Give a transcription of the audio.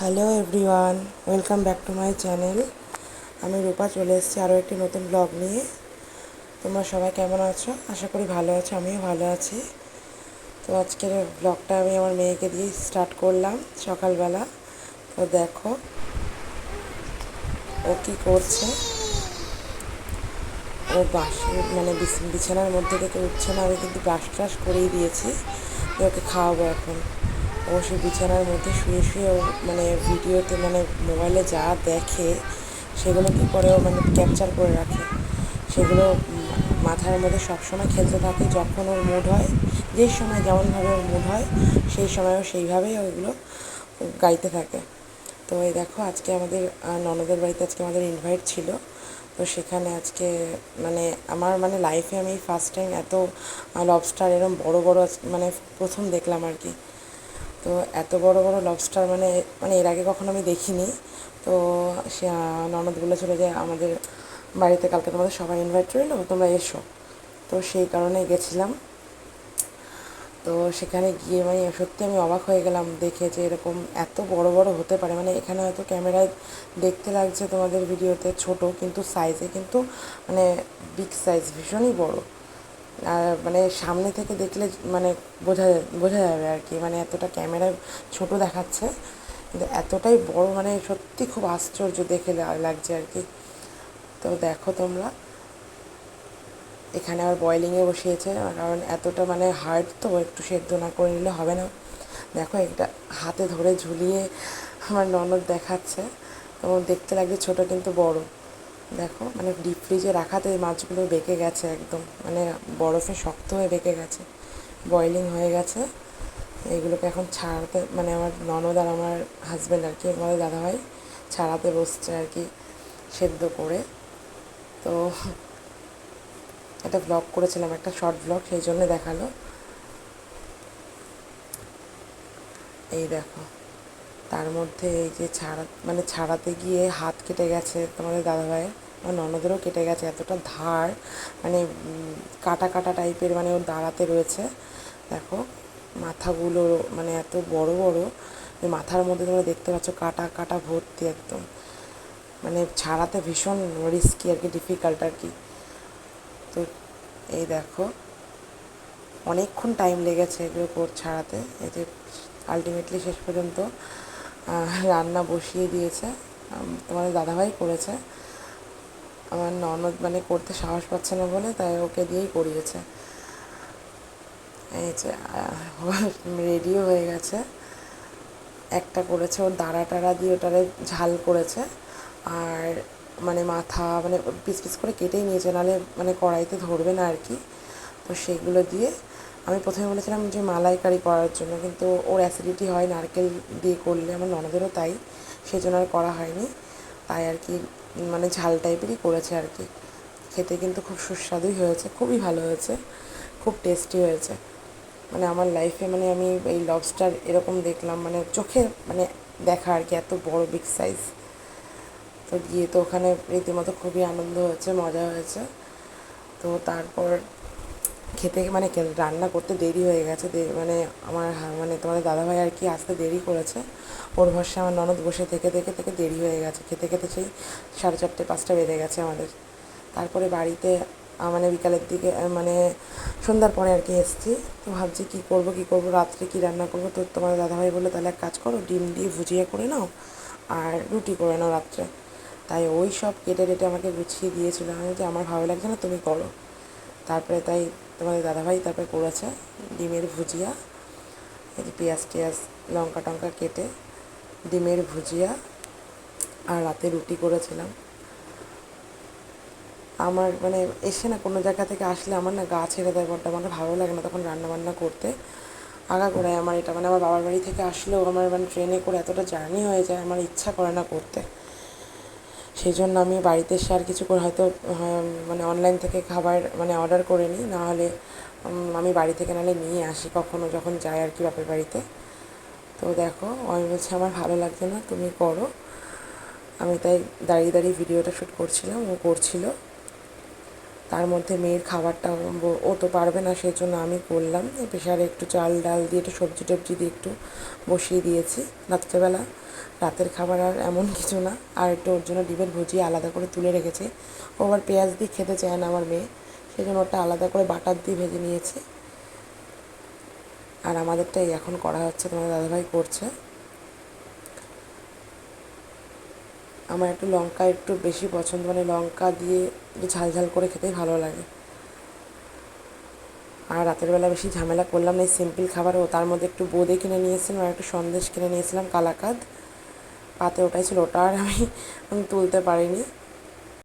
Hello everyone, welcome back to my channel. আমি রূপা চলে এসেছি আরও একটি নতুন ব্লগ নিয়ে। তোমরা সবাই কেমন আছো? আশা করি ভালো আছো, আমিও ভালো আছি। তো আজকের ব্লগটা আমি আমার মেয়েকে দিয়ে স্টার্ট করলাম সকালবেলা। তো দেখো ও কী করছে। ও বিছানার মধ্যে থেকে উঠছে না। আমি কিন্তু ব্রাশ ট্রাশ করেই দিয়েছি যে ওকে খাওয়াবো এখন। ও সে বিছানার মধ্যে শুয়ে শুয়ে ও ভিডিওতে মোবাইলে যা দেখে সেগুলো কী করে ও ক্যাপচার করে রাখে। সেগুলো মাথার মধ্যে সবসময় খেলতে থাকে। যখন ওর মুড হয়, যেই সময় যেমনভাবে ওর মুড হয় সেই সময়ও সেইভাবেই ওইগুলো গাইতে থাকে। তো এই দেখো আজকে আমাদের ননদের বাড়িতে আজকে আমাদের ইনভাইট ছিল। তো সেখানে আজকে আমার লাইফে আমি ফার্স্ট টাইম এত লবস্টার এরকম বড় বড় প্রথম দেখলাম আর কি। তো এত বড় বড় লবস্টার এর আগে কখনো আমি দেখিনি। তো সে ননদ বলেছিল যে আমাদের বাড়িতে কালকে তোমাদের সবাই ইনভাইট রইলো, তোমরা এসো। তো সেই কারণে গেছিলাম। তো সেখানে গিয়ে সত্যি আমি অবাক হয়ে গেলাম দেখে যে এরকম এত বড় বড় হতে পারে। এখানে হয়তো ক্যামেরায় দেখতে লাগছে তোমাদের ভিডিওতে ছোট, কিন্তু সাইজে কিন্তু বিগ সাইজ, ভীষণই বড়। আর সামনে থেকে দেখলে বোঝা বোঝা যাবে আর কি, এতটা ক্যামেরায় ছোট দেখাচ্ছে কিন্তু এতটাই বড়, সত্যি খুব আশ্চর্য দেখে লাগছে আর কি। তো দেখো তোমরা, এখানে আবার বয়েলিংয়ে বসিয়েছে, কারণ এতটা হার্ড তো একটু সেদ্ধ না করে নিলে হবে না। দেখো এটা হাতে ধরে ঝুলিয়ে আমার ননদ দেখাচ্ছে। তো দেখতে লাগছে ছোট কিন্তু বড়। দেখো ডিপ ফ্রিজে রাখাতে মাছগুলো বেঁকে গেছে একদম, বরফে শক্ত হয়ে বেঁকে গেছে, বয়েলিং হয়ে গেছে। এইগুলোকে এখন ছাড়াতে আমার ননদ আর আমার হাজব্যান্ড আর কি, আমাদের দাদাভাই ছাড়াতে বসছে আর কি সেদ্ধ করে। তো একটা ব্লগ করেছিলাম, একটা শর্ট ব্লগ, সেই জন্য দেখালো। এই দেখো তার মধ্যে এই যে ছাড়াতে গিয়ে হাত কেটে গেছে তোমাদের দাদাভাইয়ের, আমার ননদেরও কেটে গেছে। এতটা ধার, কাটা কাটা টাইপের ওর দাঁড়াতে রয়েছে। দেখো মাথাগুলো এত বড় বড়, মাথার মধ্যে তোমরা দেখতে পাচ্ছ কাটা কাটা ভর্তি একদম। ছাড়াতে ভীষণ রিস্কি আর কি, ডিফিকাল্ট আর কি। তো এই দেখো অনেকক্ষণ টাইম লেগেছে এগুলো ছাড়াতে। এই যে আলটিমেটলি শেষ পর্যন্ত রান্না বসিয়ে দিয়েছে, তোমাদের দাদাভাই করেছে। আমার ননদ করতে সাহস পাচ্ছে না বলে তাই ওকে দিয়েই করিয়েছে। এই যে রেডিও হয়ে গেছে। একটা করেছে ওর দাঁড়া টাড়া দিয়ে ওটারে ঝাল করেছে, আর মাথা পিস পিস করে কেটেই নিয়েছে, নাহলে কড়াইতে ধরবে না আর কি। তো সেগুলো দিয়ে আমি প্রথমে বলেছিলাম যে মালাইকারি করার জন্য, কিন্তু ওর অ্যাসিডিটি হয় নারকেল দিয়ে করলে, আমার ননদেরও তাই, সেই জন্য আর করা হয়নি। তাই আর কি ঝাল টাইপেরই করেছে আর কি। খেতে কিন্তু খুব সুস্বাদুই হয়েছে, খুবই ভালো হয়েছে, খুব টেস্টি হয়েছে। আমার লাইফে আমি এই লবস্টার এরকম দেখলাম, চোখে দেখা আর কি, এত বড় বিগ সাইজ। তো গিয়ে তো ওখানে রীতিমতো খুবই আনন্দ হয়েছে, মজা হয়েছে। তো তারপর খেতে রান্না করতে দেরি হয়ে গেছে, আমার তোমাদের দাদাভাই আর কি আসতে দেরি করেছে। ওর ভরসা আমার ননদ বসে থেকে থেকে থেকে দেরি হয়ে গেছে, খেতে খেতে সেই 4:30 5টা বেজে গেছে আমাদের। তারপরে বাড়িতে বিকালের দিকে সন্ধ্যার পরে আর কি এসেছি। তো ভাবছি কী করবো রাত্রে কী রান্না করবো। তো তোমার দাদাভাই বললো তাহলে এক কাজ করো, ডিম দিয়ে ভুজিয়া করে নাও আর রুটি করে নাও রাত্রে। তাই ওই সব কেটে টেটে আমাকে গুছিয়ে দিয়েছিল। আমি যে আমার ভালো লাগছে না, তুমি করো। তারপরে তাই তোমাদের দাদাভাই তারপরে করেছে ডিমের ভুজিয়া, এই যে পেঁয়াজ টিয়াজ লঙ্কা টঙ্কা কেটে ডিমের ভুজিয়া, আর রাতে রুটি করেছিলাম। আমার এসে না কোনো জায়গা থেকে আসলে আমার না গা ছেড়ে দেয় বড্ড, আমার ভালো লাগে না তখন রান্নাবান্না করতে। আগাগোড়ায় আমার এটা আমার বাবার বাড়ি থেকে আসলেও আমার ট্রেনে করে এতটা জার্নি হয়ে যায়, আমার ইচ্ছা করে না করতে। সেই জন্য আমি বাড়িতে এসে আর কিছু করে হয়তো অনলাইন থেকে খাবার অর্ডার করে নিই, নাহলে আমি বাড়ি থেকে নাহলে নিয়ে আসি কখনো যখন যাই আর কি বাপের বাড়িতে। তো দেখো আমি বলছি আমার ভালো লাগছে না, তুমি করো। আমি তাই দাঁড়িয়ে দাঁড়িয়ে ভিডিওটা শ্যুট করছিলাম, ও করছিল। তার মধ্যে মেয়ের খাবারটা ও তো পারবে না, সেই জন্য আমি করলাম। প্রেশারে একটু চাল ডাল দিয়ে একটু সবজি টবজি দিয়ে একটু বসিয়ে দিয়েছি রাত্রেবেলা। রাতের খাবার আর এমন কিছু না। আর একটু ওর জন্য ডিমের ভুজি আলাদা করে তুলে রেখেছি। ও আবার পেঁয়াজ দিয়ে খেতে চায় না আমার মেয়ে, সেই জন্য ওটা আলাদা করে বাটার দিয়ে ভেজে নিয়েছি। আর আমাদেরটাই এখন করা হচ্ছে, তোমাদের দাদাভাই করছে। আমার একটু লঙ্কা একটু বেশি পছন্দ, মানে লঙ্কা দিয়ে একটু ঝাল ঝাল করে খেতেই ভালো লাগে। আর রাতের বেলা বেশি ঝামেলা করলাম না, এই সিম্পল খাবারও। তার মধ্যে একটু বোঁদে কিনে নিয়েছিলাম আর একটু সন্দেশ কিনে নিয়েছিলাম কালাকাঁদ, পাতে ওটাই ছিল, ওটা আর আমি তুলতে পারিনি।